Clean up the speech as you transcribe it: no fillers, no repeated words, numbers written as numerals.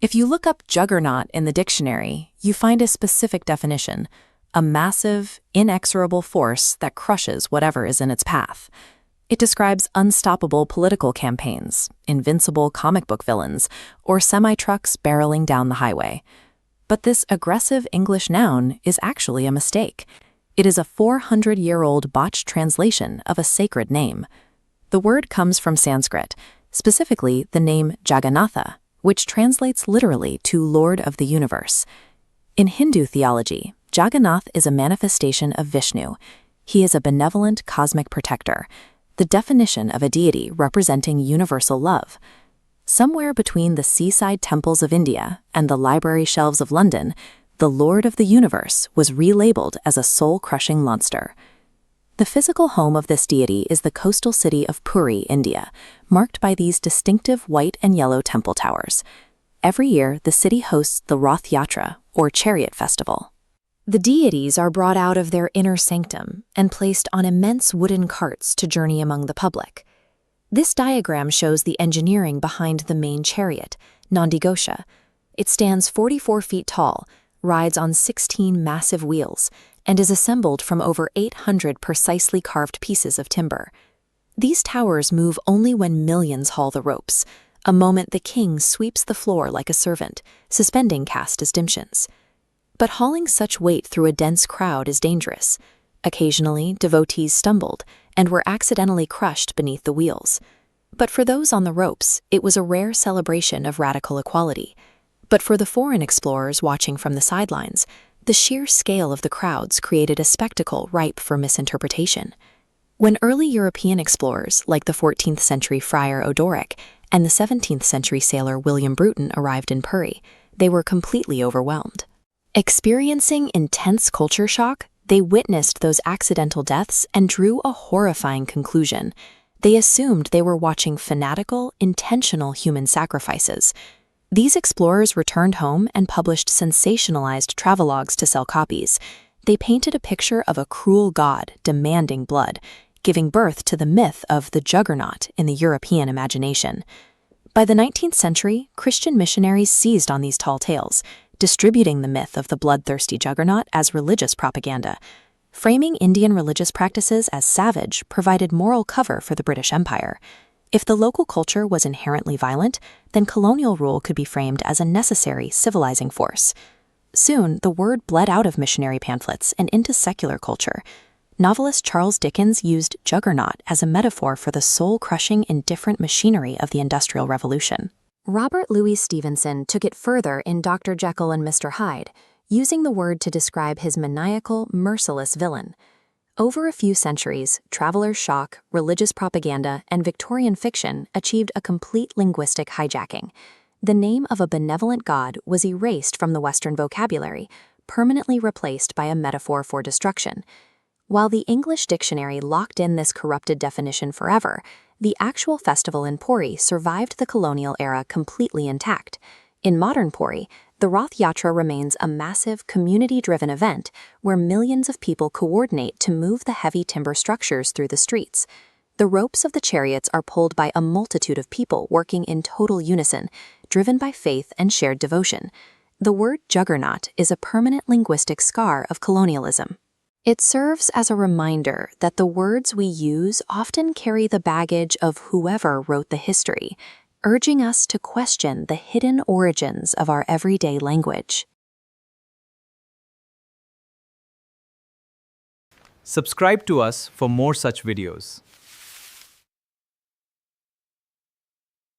If you look up juggernaut in the dictionary, you find a specific definition: a massive, inexorable force that crushes whatever is in its path. It describes unstoppable political campaigns, invincible comic book villains, or semi-trucks barreling down the highway. But this aggressive English noun is actually a mistake. It is a 400-year-old botched translation of a sacred name. The word comes from Sanskrit, specifically the name Jagannatha, which translates literally to Lord of the Universe. In Hindu theology, Jagannath is a manifestation of Vishnu. He is a benevolent cosmic protector, the definition of a deity representing universal love. Somewhere between the seaside temples of India and the library shelves of London, the Lord of the Universe was relabeled as a soul-crushing monster. The physical home of this deity is the coastal city of Puri, India, marked by these distinctive white and yellow temple towers. Every year, the city hosts the Rath Yatra, or chariot festival. The deities are brought out of their inner sanctum and placed on immense wooden carts to journey among the public. This diagram shows the engineering behind the main chariot, Nandighosha. It stands 44 feet tall, rides on 16 massive wheels, and is assembled from over 800 precisely carved pieces of timber. These towers move only when millions haul the ropes, a moment the king sweeps the floor like a servant, suspending caste distinctions. But hauling such weight through a dense crowd is dangerous. Occasionally, devotees stumbled and were accidentally crushed beneath the wheels. But for those on the ropes, it was a rare celebration of radical equality. But for the foreign explorers watching from the sidelines, the sheer scale of the crowds created a spectacle ripe for misinterpretation. When early European explorers, like the 14th century friar Odoric and the 17th century sailor William Bruton, arrived in Puri, they were completely overwhelmed. Experiencing intense culture shock, they witnessed those accidental deaths and drew a horrifying conclusion. They assumed they were watching fanatical, intentional human sacrifices. These explorers returned home and published sensationalized travelogues to sell copies. They painted a picture of a cruel god demanding blood, giving birth to the myth of the Juggernaut in the European imagination. By the 19th century, Christian missionaries seized on these tall tales, distributing the myth of the bloodthirsty juggernaut as religious propaganda. Framing Indian religious practices as savage provided moral cover for the British Empire. If the local culture was inherently violent, then colonial rule could be framed as a necessary civilizing force. Soon, the word bled out of missionary pamphlets and into secular culture. Novelist Charles Dickens used juggernaut as a metaphor for the soul-crushing, indifferent machinery of the Industrial Revolution. Robert Louis Stevenson took it further in Dr. Jekyll and Mr. Hyde, using the word to describe his maniacal, merciless villain. Over a few centuries, traveler's shock, religious propaganda, and Victorian fiction achieved a complete linguistic hijacking. The name of a benevolent god was erased from the Western vocabulary, permanently replaced by a metaphor for destruction. While the English dictionary locked in this corrupted definition forever, the actual festival in Puri survived the colonial era completely intact. In modern Puri, the Rath Yatra remains a massive, community-driven event where millions of people coordinate to move the heavy timber structures through the streets. The ropes of the chariots are pulled by a multitude of people working in total unison, driven by faith and shared devotion. The word juggernaut is a permanent linguistic scar of colonialism. It serves as a reminder that the words we use often carry the baggage of whoever wrote the history, urging us to question the hidden origins of our everyday language. Subscribe to us for more such videos.